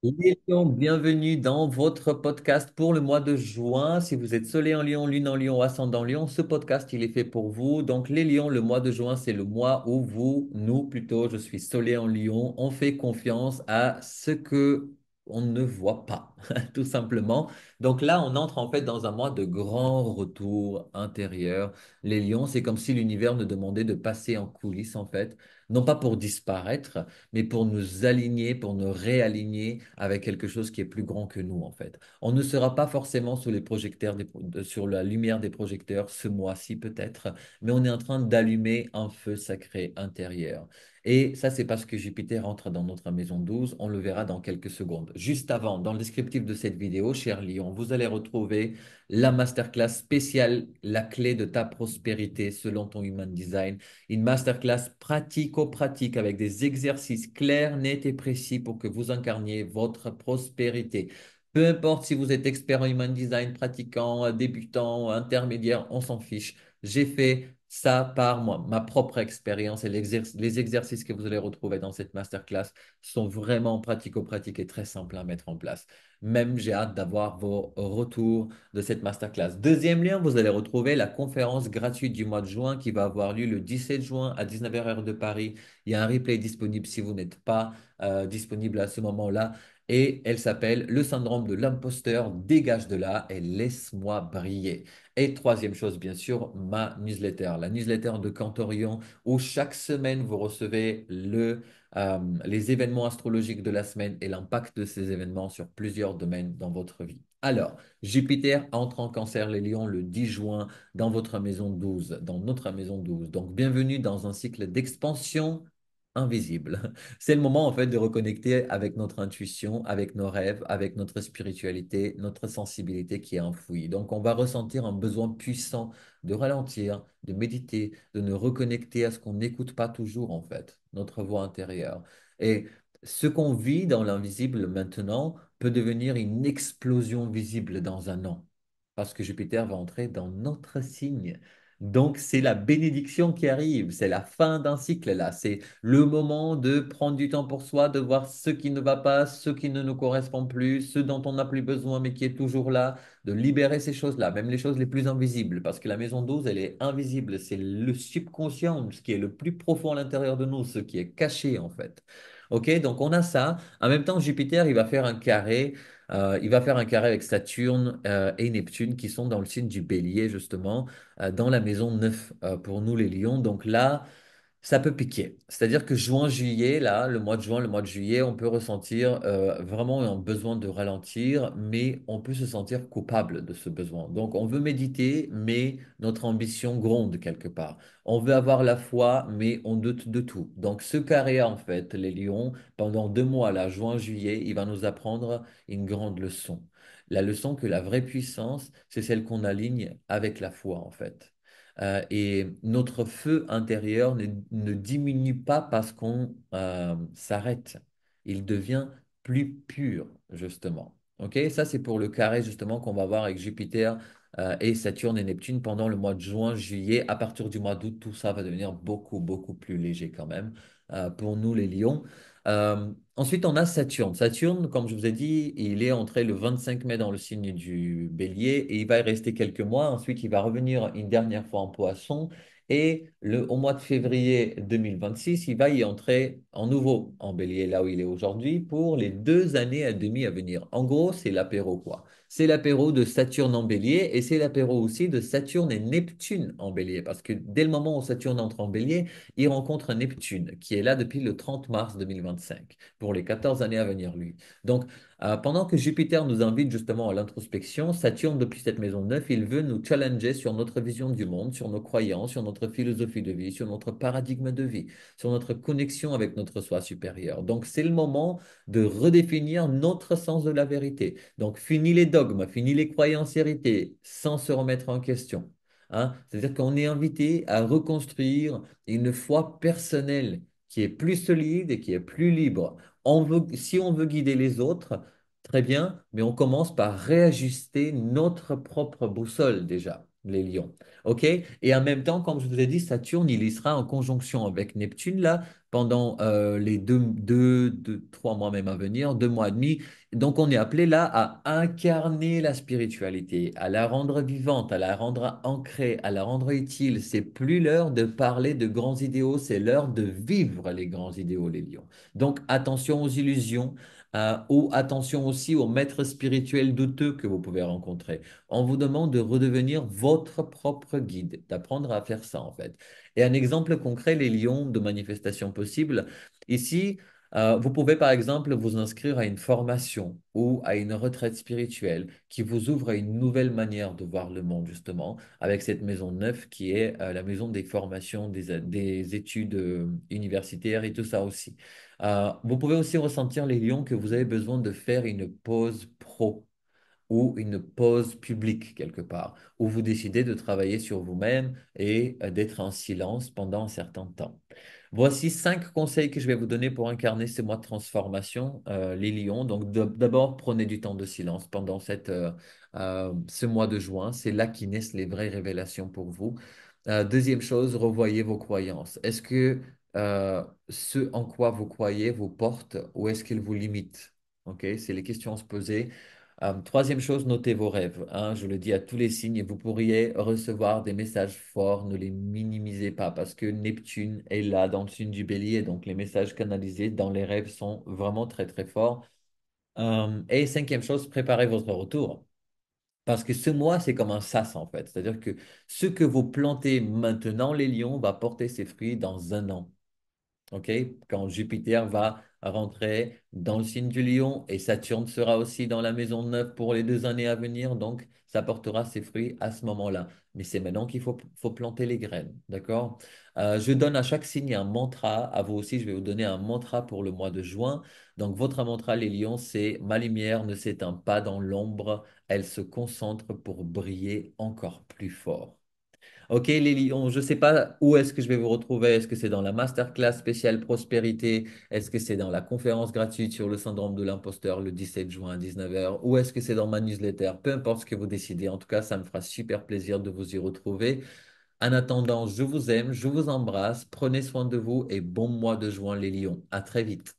Les lions, bienvenue dans votre podcast pour le mois de juin. Si vous êtes soleil en lion, lune en lion, ascendant lion, ce podcast, il est fait pour vous. Donc, les lions, le mois de juin, c'est le mois où vous, nous plutôt, je suis soleil en lion, on fait confiance à ce que on ne voit pas, tout simplement. Donc là, on entre en fait dans un mois de grand retour intérieur. Les lions, c'est comme si l'univers nous demandait de passer en coulisses, en fait, non pas pour disparaître, mais pour nous aligner, pour nous réaligner avec quelque chose qui est plus grand que nous, en fait. On ne sera pas forcément sous les projecteurs, sur la lumière des projecteurs ce mois-ci peut-être, mais on est en train d'allumer un feu sacré intérieur. Et ça, c'est parce que Jupiter entre dans notre maison 12. On le verra dans quelques secondes. Juste avant, dans le descriptif de cette vidéo, cher Lyon, vous allez retrouver la masterclass spéciale, la clé de ta prospérité selon ton Human Design, une masterclass pratico-pratique avec des exercices clairs, nets et précis pour que vous incarniez votre prospérité. Peu importe si vous êtes expert en human design, pratiquant, débutant, intermédiaire, on s'en fiche. J'ai fait ça par moi, ma propre expérience et les exercices que vous allez retrouver dans cette masterclass sont vraiment pratico-pratiques et très simples à mettre en place. Même j'ai hâte d'avoir vos retours de cette masterclass. Deuxième lien, vous allez retrouver la conférence gratuite du mois de juin qui va avoir lieu le 17 juin à 19h heure de Paris. Il y a un replay disponible si vous n'êtes pas disponible à ce moment-là. Et elle s'appelle Le syndrome de l'imposteur, dégage de là et laisse-moi briller. Et troisième chose, bien sûr, ma newsletter, la newsletter de Cantorion, où chaque semaine vous recevez les événements astrologiques de la semaine et l'impact de ces événements sur plusieurs domaines dans votre vie. Alors, Jupiter entre en Cancer les Lions le 10 juin dans votre maison 12, dans notre maison 12. Donc, bienvenue dans un cycle d'expansion invisible. C'est le moment en fait de reconnecter avec notre intuition, avec nos rêves, avec notre spiritualité, notre sensibilité qui est enfouie. Donc, on va ressentir un besoin puissant de ralentir, de méditer, de nous reconnecter à ce qu'on n'écoute pas toujours en fait, notre voix intérieure. Et ce qu'on vit dans l'invisible maintenant peut devenir une explosion visible dans un an, parce que Jupiter va entrer dans notre signe. Donc, c'est la bénédiction qui arrive, c'est la fin d'un cycle là, c'est le moment de prendre du temps pour soi, de voir ce qui ne va pas, ce qui ne nous correspond plus, ce dont on n'a plus besoin mais qui est toujours là, de libérer ces choses-là, même les choses les plus invisibles, parce que la maison 12, elle est invisible, c'est le subconscient, ce qui est le plus profond à l'intérieur de nous, ce qui est caché en fait. Ok, donc on a ça. En même temps, Jupiter, il va faire un carré. Il va faire un carré avec Saturne et Neptune qui sont dans le signe du Bélier, justement, dans la maison 9 pour nous les lions. Donc là, ça peut piquer. C'est-à-dire que juin, juillet, là, le mois de juin, le mois de juillet, on peut ressentir vraiment un besoin de ralentir, mais on peut se sentir coupable de ce besoin. Donc, on veut méditer, mais notre ambition gronde quelque part. On veut avoir la foi, mais on doute de tout. Donc, ce carré, en fait, les lions, pendant 2 mois, là, juin, juillet, il va nous apprendre une grande leçon. La leçon que la vraie puissance, c'est celle qu'on aligne avec la foi, en fait. Et notre feu intérieur ne diminue pas parce qu'on s'arrête. Il devient plus pur, justement. Ok, ça, c'est pour le carré, justement, qu'on va voir avec Jupiter et Saturne et Neptune pendant le mois de juin, juillet. À partir du mois d'août, tout ça va devenir beaucoup, beaucoup plus léger quand même pour nous, les lions. Ensuite, on a Saturne. Saturne, comme je vous ai dit, il est entré le 25 mai dans le signe du Bélier et il va y rester quelques mois. Ensuite, il va revenir une dernière fois en Poisson et au mois de février 2026, il va y entrer en nouveau en Bélier, là où il est aujourd'hui, pour les 2 années et demie à venir. En gros, c'est l'apéro, quoi. C'est l'apéro de Saturne en Bélier et c'est l'apéro aussi de Saturne et Neptune en Bélier. Parce que dès le moment où Saturne entre en Bélier, il rencontre Neptune, qui est là depuis le 30 mars 2025 pour les 14 années à venir, lui. Donc, pendant que Jupiter nous invite justement à l'introspection, Saturne, depuis cette maison 9, il veut nous challenger sur notre vision du monde, sur nos croyances, sur notre philosophie de vie, sur notre paradigme de vie, sur notre connexion avec notre soi supérieur. Donc, c'est le moment de redéfinir notre sens de la vérité. Donc, fini les dogmes, fini les croyances héritées, sans se remettre en question. Hein. C'est-à-dire qu'on est invité à reconstruire une foi personnelle qui est plus solide et qui est plus libre. Si on veut guider les autres, très bien, mais on commence par réajuster notre propre boussole déjà, les lions. OK? Et en même temps, comme je vous ai dit, Saturne, il y sera en conjonction avec Neptune là pendant les 3 mois même à venir, 2 mois et demi. Donc, on est appelé là à incarner la spiritualité, à la rendre vivante, à la rendre ancrée, à la rendre utile. C'est plus l'heure de parler de grands idéaux, c'est l'heure de vivre les grands idéaux, les lions. Donc, attention aux illusions, ou attention aussi aux maîtres spirituels douteux que vous pouvez rencontrer. On vous demande de redevenir votre propre guide, d'apprendre à faire ça en fait. Et un exemple concret, les lions de manifestation possible. Ici, vous pouvez par exemple vous inscrire à une formation ou à une retraite spirituelle qui vous ouvre à une nouvelle manière de voir le monde, justement, avec cette maison neuve qui est la maison des formations, des études universitaires et tout ça aussi. Vous pouvez aussi ressentir, les lions, que vous avez besoin de faire une pause pro ou une pause publique quelque part, où vous décidez de travailler sur vous-même et d'être en silence pendant un certain temps. Voici 5 conseils que je vais vous donner pour incarner ce mois de transformation, les lions. Donc d'abord, prenez du temps de silence pendant ce mois de juin. C'est là qui naissent les vraies révélations pour vous. Deuxième chose, revoyez vos croyances. Est-ce que ce en quoi vous croyez vous porte ou est-ce qu'il vous limite? Ok, c'est les questions à se poser. Troisième chose, notez vos rêves, hein. Je le dis à tous les signes, vous pourriez recevoir des messages forts, ne les minimisez pas parce que Neptune est là dans le signe du Bélier, donc les messages canalisés dans les rêves sont vraiment très très forts. Et cinquième chose, préparez votre retour. Parce que ce mois, c'est comme un sas en fait. C'est-à-dire que ce que vous plantez maintenant, les lions, va porter ses fruits dans un an. OK? Quand Jupiter va rentrer dans le signe du Lion et Saturne sera aussi dans la maison 9 pour les 2 années à venir, donc ça portera ses fruits à ce moment-là. Mais c'est maintenant qu'il faut planter les graines, d'accord? Je donne à chaque signe un mantra. À vous aussi, je vais vous donner un mantra pour le mois de juin. Donc votre mantra, les lions, c'est: Ma lumière ne s'éteint pas dans l'ombre, elle se concentre pour briller encore plus fort. Ok, les lions, je ne sais pas où est-ce que je vais vous retrouver. Est-ce que c'est dans la masterclass spéciale prospérité? Est-ce que c'est dans la conférence gratuite sur le syndrome de l'imposteur le 17 juin à 19h? Ou est-ce que c'est dans ma newsletter? Peu importe ce que vous décidez. En tout cas, ça me fera super plaisir de vous y retrouver. En attendant, je vous aime, je vous embrasse. Prenez soin de vous et bon mois de juin, les lions. À très vite.